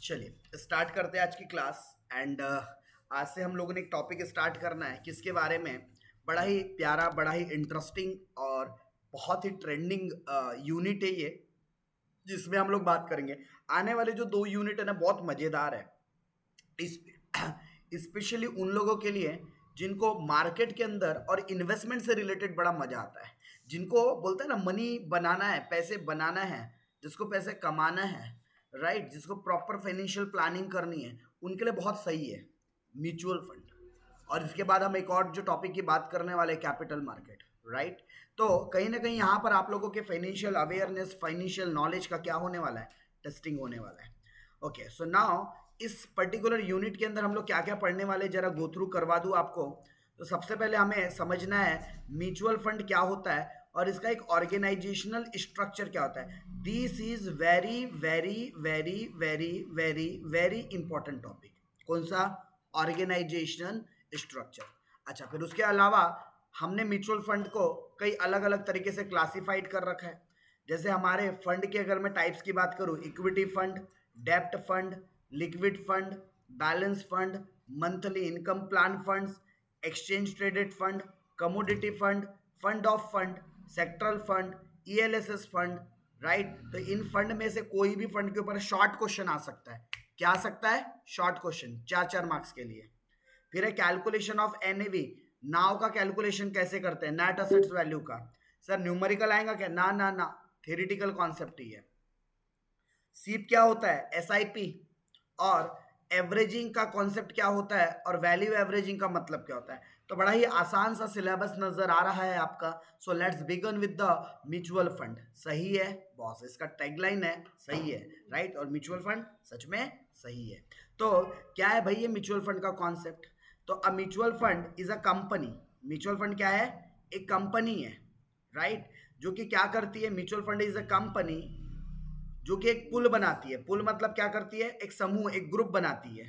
चलिए स्टार्ट करते हैं आज की क्लास। एंड आज से हम लोगों ने एक टॉपिक स्टार्ट करना है किसके बारे में। बड़ा ही प्यारा, बड़ा ही इंटरेस्टिंग और बहुत ही ट्रेंडिंग यूनिट है ये, जिसमें हम लोग बात करेंगे। आने वाले जो 2 यूनिट है ना, बहुत मज़ेदार है। स्पेशली उन लोगों के लिए जिनको मार्केट के अंदर और इन्वेस्टमेंट से रिलेटेड बड़ा मजा आता है, जिनको बोलते हैं ना मनी बनाना है, पैसे बनाना है, जिसको पैसे कमाना है, राइट, जिसको प्रॉपर फाइनेंशियल प्लानिंग करनी है, उनके लिए बहुत सही है म्यूचुअल फंड। और इसके बाद हम एक और जो टॉपिक की बात करने वाले हैं, कैपिटल मार्केट, राइट। तो कहीं ना कहीं यहाँ पर आप लोगों के फाइनेंशियल अवेयरनेस, फाइनेंशियल नॉलेज का क्या होने वाला है, टेस्टिंग होने वाला है। ओके, सो नाउ इस पर्टिकुलर यूनिट के अंदर हम लोग क्या क्या पढ़ने वाले, जरा गो थ्रू करवा दूं आपको। तो सबसे पहले हमें समझना है म्यूचुअल फंड क्या होता है और इसका एक ऑर्गेनाइजेशनल स्ट्रक्चर क्या होता है। This is very very very very very very important topic. कौन सा? Organisational structure. अच्छा, फिर उसके अलावा हमने म्यूचुअल फंड को कई अलग अलग तरीके से क्लासिफाइड कर रखा है। जैसे हमारे फंड के अगर मैं टाइप्स की बात करूं, इक्विटी फंड, डेब्ट fund, liquid fund, balance fund, monthly income plan funds, exchange traded fund, commodity fund, fund of fund, sectoral fund, ELSS fund, right. तो इन फंड में से कोई भी फंड के ऊपर शॉर्ट क्वेश्चन आ सकता है। क्या आ सकता है? शॉर्ट क्वेश्चन, 4 मार्क्स के लिए। फिर है कैलकुलेशन ऑफ एनएवी। नाव का कैलकुलेशन कैसे करते हैं, नेट असेट्स वैल्यू का। सर न्यूमेरिकल आएगा क्या? ना ना ना, थ्योरेटिकल कॉन्सेप्ट ही है। सीप क्या होता है? एसआईपी। और एवरेजिंग का कॉन्सेप्ट क्या होता है और वैल्यू एवरेजिंग का मतलब क्या होता है। तो बड़ा ही आसान सा सिलेबस नजर आ रहा है आपका। So let's begin with the mutual fund. सही है बॉस, इसका टैगलाइन है सही है, राइट। और म्यूचुअल फंड सच में सही है। तो क्या है भाई ये म्यूचुअल फंड का कॉन्सेप्ट? तो अ mutual fund is a company. Mutual fund क्या है? एक कंपनी है, राइट, जो कि क्या करती है। Mutual fund is a company जो कि एक पुल बनाती है। पुल मतलब क्या करती है? एक समूह, एक ग्रुप बनाती है,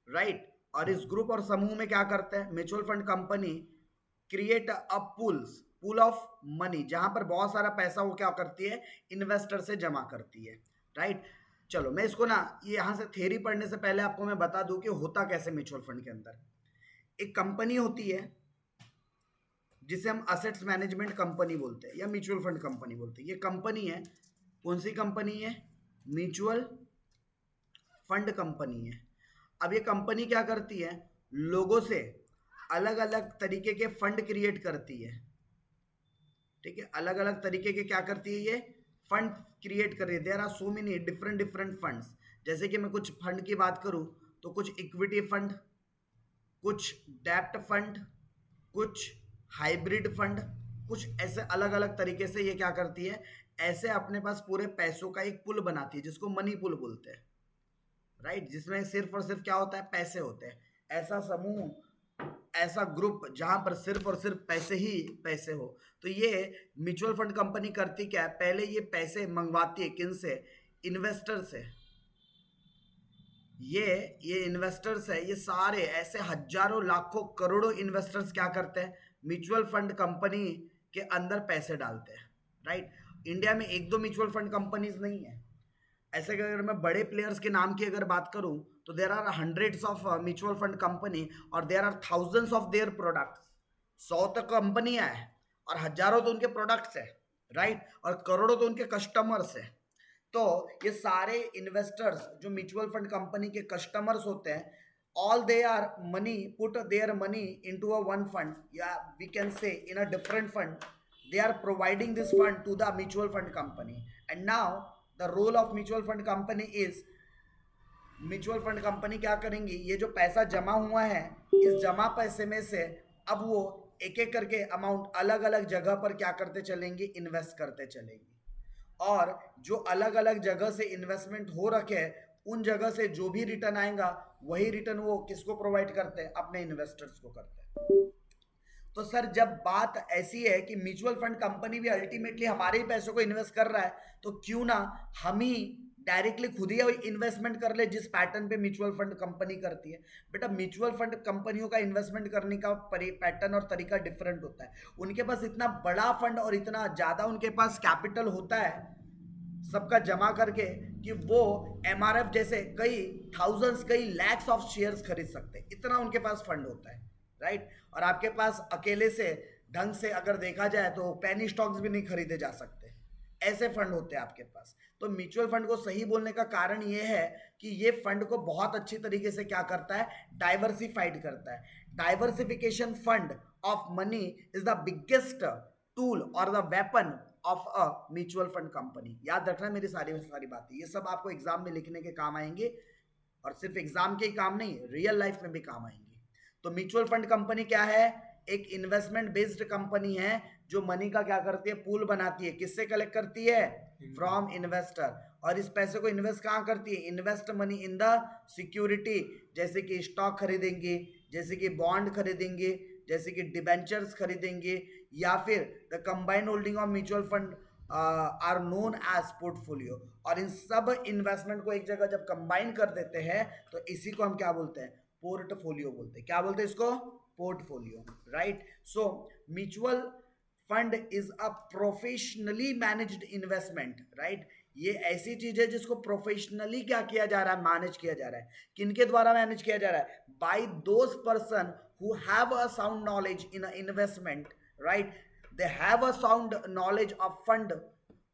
राइट। और इस ग्रुप और समूह में क्या करते हैं mutual fund company? Create a pools, pool of money, जहां पर बहुत सारा पैसा वो क्या करती है? इन्वेस्टर से जमा करती है, राइट। चलो मैं इसको ना, ये यहां से थ्योरी पढ़ने से पहले आपको मैं बता दूं कि होता कैसे म्यूचुअल फंड के अंदर। एक कंपनी होती है जिसे हम असेट्स मैनेजमेंट कंपनी बोलते हैं या म्यूचुअल फंड कंपनी बोलते हैं। ये कंपनी है, कौन सी कंपनी है? म्यूचुअल फंड कंपनी है। अब ये कंपनी क्या करती है? लोगों से अलग अलग तरीके के फंड क्रिएट करती है, ठीक है। अलग अलग तरीके के क्या करती है? ये फंड क्रिएट कर रही है। There are so many different different funds. जैसे कि मैं कुछ फंड की बात करूं तो कुछ इक्विटी फंड, कुछ डेब्ट फंड, कुछ हाइब्रिड फंड, कुछ ऐसे अलग अलग तरीके से ये क्या करती है? ऐसे अपने पास पूरे पैसों का एक पुल बनाती है जिसको मनी पुल बोलते हैं, राइट। जिसमें सिर्फ और सिर्फ क्या होता है? पैसे होते हैं। ऐसा समूह, ऐसा ग्रुप जहां पर सिर्फ और सिर्फ पैसे ही पैसे हो। तो ये म्यूचुअल फंड कंपनी करती क्या है? पहले ये पैसे मंगवाती है किन से? इन्वेस्टर से। ये इन्वेस्टर्स है, ये सारे ऐसे हजारों लाखों करोड़ों इन्वेस्टर्स क्या करते हैं? म्यूचुअल फंड कंपनी के अंदर पैसे डालते हैं, राइट। इंडिया में एक दो म्यूचुअल फंड कंपनीज नहीं है। ऐसे कि अगर मैं बड़े प्लेयर्स के नाम की अगर बात करूं तो there are hundreds of mutual fund company और there are thousands of their products. 100 तक कंपनियां हैं और हजारों तो उनके प्रोडक्ट्स है, राइट, और करोड़ों तो उनके कस्टमर्स है। तो ये सारे इन्वेस्टर्स जो म्यूचुअल फंड कंपनी के कस्टमर्स होते हैं, all they are money put their money into a one fund, या we can say in a different fund. they are providing this fund to the mutual fund company, and now the role of mutual fund company is, mutual fund company क्या करेंगी? ये जो पैसा जमा हुआ है, इस जमा पैसे में से अब वो एक एक करके अमाउंट अलग अलग जगह पर क्या करते चलेंगी? इन्वेस्ट करते चलेंगी। और जो अलग अलग जगह से इन्वेस्टमेंट हो रखे हैं, उन जगह से जो भी रिटर्न आएगा वही रिटर्न वो किसको प्रोवाइड करते हैं? अपने इन्वेस्टर्स को करते हैं। तो सर जब बात ऐसी है कि म्यूचुअल फंड कंपनी भी अल्टीमेटली हमारे ही पैसों को इन्वेस्ट कर रहा है, तो क्यों ना हम ही डायरेक्टली खुद ही इन्वेस्टमेंट कर ले जिस पैटर्न पे म्यूचुअल फंड कंपनी करती है। बेटा म्यूचुअल फंड कंपनियों का इन्वेस्टमेंट करने का पैटर्न और तरीका डिफरेंट होता है। उनके पास इतना बड़ा फंड और इतना ज़्यादा उनके पास कैपिटल होता है सबका जमा करके कि वो एमआरएफ जैसे कई थाउजेंड्स कई लैक्स ऑफ शेयर्स खरीद सकते हैं, इतना उनके पास फंड होता है, राइट। और आपके पास अकेले से ढंग से अगर देखा जाए तो पेनी स्टॉक्स भी नहीं खरीदे जा सकते, ऐसे फंड होते हैं आपके पास। तो म्यूचुअल फंड को सही बोलने का कारण ये है कि ये फंड को बहुत अच्छी तरीके से क्या करता है, डाइवर्सिफाइड करता है। Diversification fund of money is the biggest tool और the weapon of a mutual fund company. याद रखना मेरी सारी बातें, ये सब आपको एग्जाम में लिखने के काम आएंगे, और सिर्फ एग्जाम के ही काम नहीं, रियल लाइफ में भी काम आएंगे। तो म्यूचुअल फंड कंपनी क्या है, एक इन्वेस्टमेंट बेस्ड कंपनी है जो मनी का क्या करती है, पूल बनाती है। किससे कलेक्ट करती है, फ्रॉम इन्वेस्टर। और इस पैसे को इन्वेस्ट कहाँ करती है, invest money in the security, जैसे कि स्टॉक खरीदेंगे, जैसे कि बॉन्ड खरीदेंगे, जैसे कि डिबेंचर्स खरीदेंगे, या फिर the combined holding of mutual fund are known as portfolio. और इन सब इन्वेस्टमेंट को एक जगह जब कंबाइन कर देते हैं तो इसी को हम क्या बोलते हैं, पोर्टफोलियो बोलते हैं। क्या बोलते हैं इसको, portfolio, right. So mutual fund is a professionally managed investment, right. ये ऐसी चीज है जिसको प्रोफेशनली क्या किया जा रहा है, मैनेज किया जा रहा है। किनके द्वारा मैनेज किया जा रहा है, by those person who have a sound knowledge in investment, right. They have a sound knowledge of fund,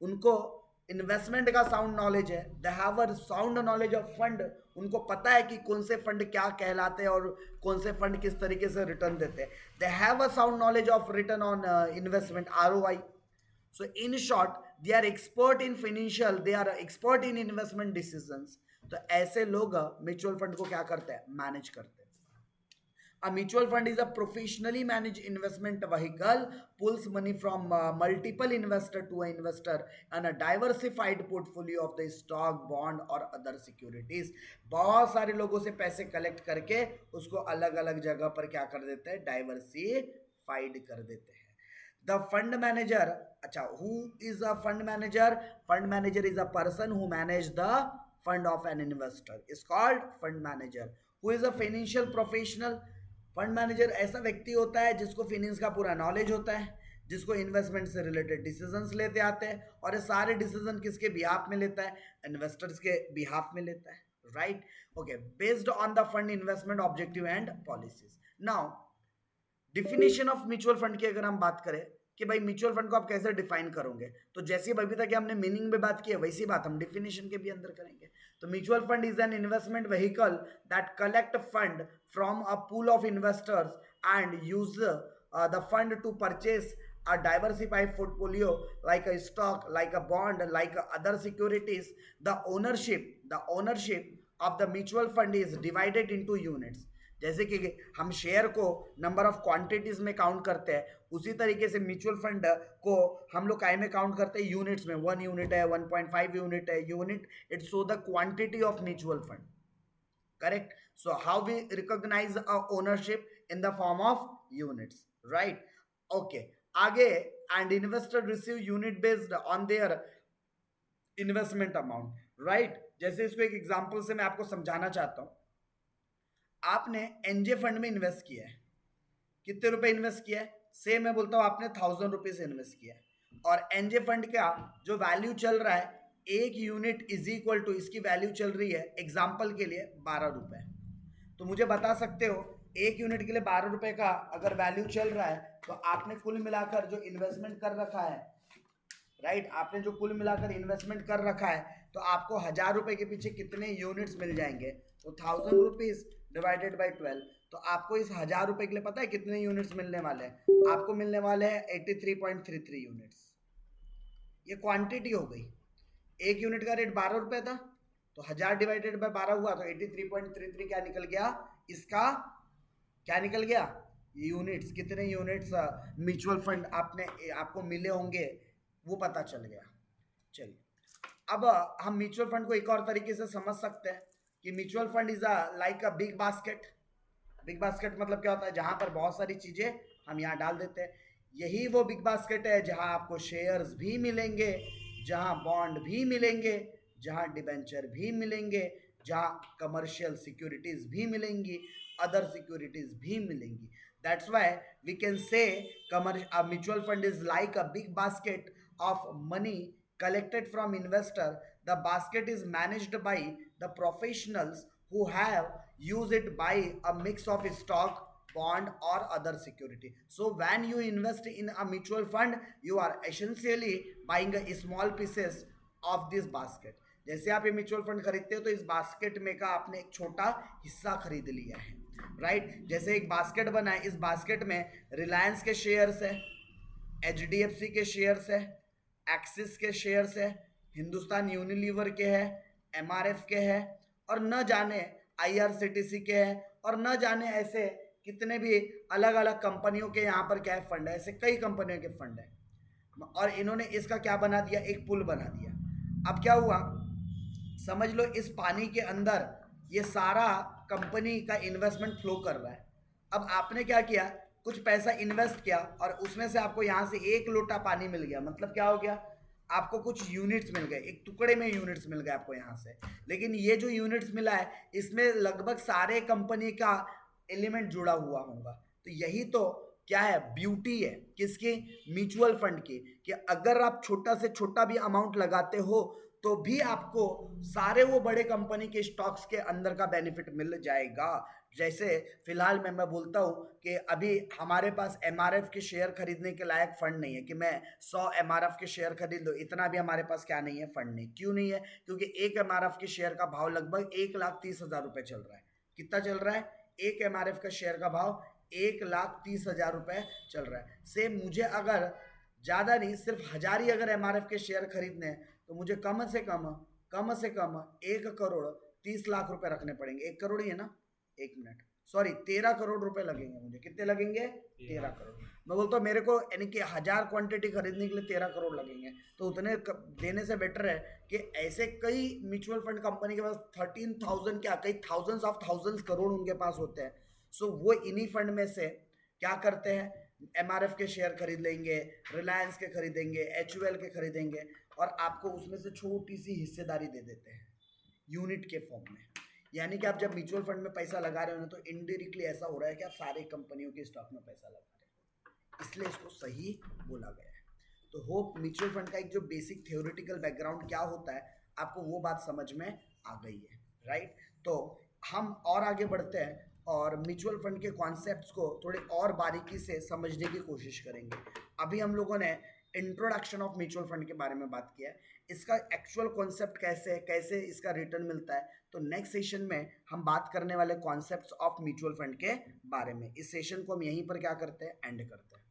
उनको इन्वेस्टमेंट का साउंड नॉलेज है। They have a sound knowledge of fund, उनको पता है कि कौन से फंड क्या कहलाते हैं और कौन से फंड किस तरीके से रिटर्न देते हैं। They have a sound knowledge of return on investment, ROI। So in short they are expert in financial, they are expert in investment decisions. तो ऐसे लोग म्यूचुअल फंड को क्या करते हैं, मैनेज करते हैं। A mutual fund is a professionally managed investment vehicle, pulls money from multiple investor to an investor and a diversified portfolio of the stock, bond और other securities। बहुत सारे लोगों से पैसे कलेक्ट करके उसको अलग अलग जगह पर क्या कर देते हैं, डाइवर्सिफाइड कर देते हैं। द फंड मैनेजर, अच्छा, who is a fund manager? Fund manager is a person who manage the fund of an investor, is called fund manager. Who is a financial professional? Fund manager ऐसा व्यक्ति होता है जिसको finance का पूरा knowledge होता है, जिसको इन्वेस्टमेंट से रिलेटेड डिसीजंस लेते आते हैं, और ये सारे डिसीजन किसके बिहाफ में लेता है, इन्वेस्टर्स के बिहाफ में लेता है, right. Okay, based on the fund investment objective and policies. Now definition of mutual fund की अगर हम बात करें कि भाई म्यूचुअल फंड को आप कैसे डिफाइन करोगे, तो जैसी अभी तक हमने मीनिंग में बात की है वैसी बात हम डिफिनेशन के भी अंदर करेंगे। तो mutual fund is an investment vehicle that collect fund from a pool of investors and use the fund to purchase a diversified portfolio like a stock, like a bond, like other securities. The ownership of the mutual fund is divided into units. जैसे कि हम share को number of quantities में count करते हैं, उसी तरीके से म्यूचुअल फंड को हम लोग काय में काउंट करते हैं, यूनिट्स में। 1 यूनिट है, 1.5 यूनिट है, unit it show the quantity of mutual fund, correct. So how we recognise ownership in the form of units, right. Okay, आगे, and investor receive unit based on their investment amount, right. जैसे इसको एक example से मैं आपको समझाना चाहता हूं। आपने एनजे फंड में इन्वेस्ट किया है, कितने रुपए इन्वेस्ट किया है, से मैं बोलता हूं आपने 1000 रुपीज इन्वेस्ट किया है, और एनजे फंड का जो वैल्यू चल रहा है, एक यूनिट इज इक्वल टू, इसकी वैल्यू चल रही है एग्जाम्पल के लिए 12 रुपए। तो मुझे बता सकते हो एक यूनिट के लिए 12 रुपए का अगर वैल्यू चल रहा है, तो आपने कुल मिलाकर जो इन्वेस्टमेंट कर रखा है, राइट, आपने जो कुल मिलाकर इन्वेस्टमेंट कर रखा है, तो आपको 1000 रुपए के पीछे कितने यूनिट्स मिल जाएंगे, तो 1000 रुपीज डिवाइडेड बाई 12। तो आपको इस 1000 रुपए के लिए पता है कितने यूनिट्स मिलने वाले हैं, आपको मिलने वाले हैं 83.33 यूनिट्स। ये क्वांटिटी हो गई। एक यूनिट का रेट 12 रुपए था, तो 1000 डिवाइडेड बाय 12 हुआ, तो 83.33 क्या निकल गया, इसका क्या निकल गया, यूनिट्स। कितने यूनिट्स म्यूचुअल फंड आपको मिले होंगे वो पता चल गया। चलिए, अब हम म्यूचुअल फंड को एक और तरीके से समझ सकते हैं कि mutual fund is like a big basket. Big basket मतलब क्या होता है, जहां पर बहुत सारी चीजें हम यहाँ डाल देते हैं। यही वो बिग बास्केट है जहां आपको शेयर्स भी मिलेंगे, जहां बॉन्ड भी मिलेंगे, जहां डिबेंचर भी मिलेंगे, जहां कमर्शियल सिक्योरिटीज भी मिलेंगी, अदर सिक्योरिटीज भी मिलेंगी। That's why we can say mutual fund is like a big basket of money collected from investor. The basket is managed by the professionals who have used it by a mix of stock, bond or other security. So when you invest in a mutual fund, you are essentially buying a small pieces of this basket. जैसे आप ये mutual fund खरीदते हो तो इस basket में का आपने एक छोटा हिस्सा खरीद लिया है, राइट। जैसे एक बास्केट बना है, इस बास्केट में रिलायंस के शेयर्स है, एचडीएफसी के शेयर्स है, एक्सिस के शेयर्स है, हिंदुस्तान यूनिलीवर के है, एमआरएफ के है, और न जाने आईआरसीटीसी के है, और न जाने ऐसे कितने भी अलग अलग कंपनियों के यहाँ पर क्या है फंड है, ऐसे कई कंपनियों के फंड है। और इन्होंने इसका क्या बना दिया, एक पुल बना दिया। अब क्या हुआ, समझ लो इस पानी के अंदर ये सारा कंपनी का इन्वेस्टमेंट फ्लो कर रहा है। अब आपने क्या किया, कुछ पैसा इन्वेस्ट किया और उसमें से आपको यहाँ से एक लोटा पानी मिल गया, मतलब क्या हो गया, आपको कुछ यूनिट्स मिल गए, एक टुकड़े में यूनिट्स मिल गए आपको यहाँ से। लेकिन ये जो यूनिट्स मिला है इसमें लगभग सारे कंपनी का एलिमेंट जुड़ा हुआ होगा। तो यही तो क्या है, ब्यूटी है किसकी, म्यूचुअल फंड की, कि अगर आप छोटा से छोटा भी अमाउंट लगाते हो तो भी आपको सारे वो बड़े कंपनी के स्टॉक्स के अंदर का बेनिफिट मिल जाएगा। जैसे फिलहाल मैं बोलता हूँ कि अभी हमारे पास एमआरएफ के शेयर खरीदने के लायक फंड नहीं है कि मैं 100 एमआरएफ के शेयर खरीद लो, इतना भी हमारे पास क्या नहीं है, फंड नहीं। क्यों नहीं है, क्योंकि एक एमआरएफ के शेयर का भाव लगभग 1,30,000 रुपये चल रहा है। कितना चल रहा है, एक एमआरएफ का शेयर का भाव 1,30,000 रुपये चल रहा है। सेम मुझे अगर ज़्यादा नहीं, सिर्फ 1,000 ही अगर एमआरएफ के शेयर खरीदने हैं तो मुझे कम से कम 1,30,00,000 रुपए रखने पड़ेंगे। 1 करोड़ ही है ना, 1 मिनट, सॉरी 13 करोड़ रुपए लगेंगे मुझे। कितने लगेंगे, 13 करोड़। मैं बोलता हूँ मेरे को यानी कि 1,000 क्वांटिटी खरीदने के लिए 13 करोड़ लगेंगे, तो उतने देने से बेटर है कि ऐसे कई म्यूचुअल फंड कंपनी के पास 13,000 क्या, कई थाउजेंड्स करोड़ उनके पास होते हैं। सो वो इन्हीं फंड में से क्या करते हैं, एमआरएफ के शेयर खरीद लेंगे, रिलायंस के खरीदेंगे, एचयूएल के खरीदेंगे, और आपको उसमें से छोटी सी हिस्सेदारी दे देते हैं यूनिट के फॉर्म में। यानी कि आप जब म्यूचुअल फंड में पैसा लगा रहे हो ना, तो इनडायरेक्टली ऐसा हो रहा है कि आप सारे कंपनियों के स्टॉक में पैसा लगा रहे हो, इसलिए इसको सही बोला गया है। तो होप म्यूचुअल फंड का एक जो बेसिक थ्योरेटिकल बैकग्राउंड क्या होता है आपको वो बात समझ में आ गई है, राइट। तो हम और आगे बढ़ते हैं और म्यूचुअल फंड के कॉन्सेप्ट्स को थोड़े और बारीकी से समझने की कोशिश करेंगे। अभी हम लोगों ने इंट्रोडक्शन ऑफ म्यूचुअल फंड के बारे में बात किया है, इसका एक्चुअल कॉन्सेप्ट कैसे है, कैसे इसका रिटर्न मिलता है, तो नेक्स्ट सेशन में हम बात करने वाले कॉन्सेप्ट्स ऑफ म्यूचुअल फंड के बारे में। इस सेशन को हम यहीं पर क्या करते हैं, एंड करते हैं।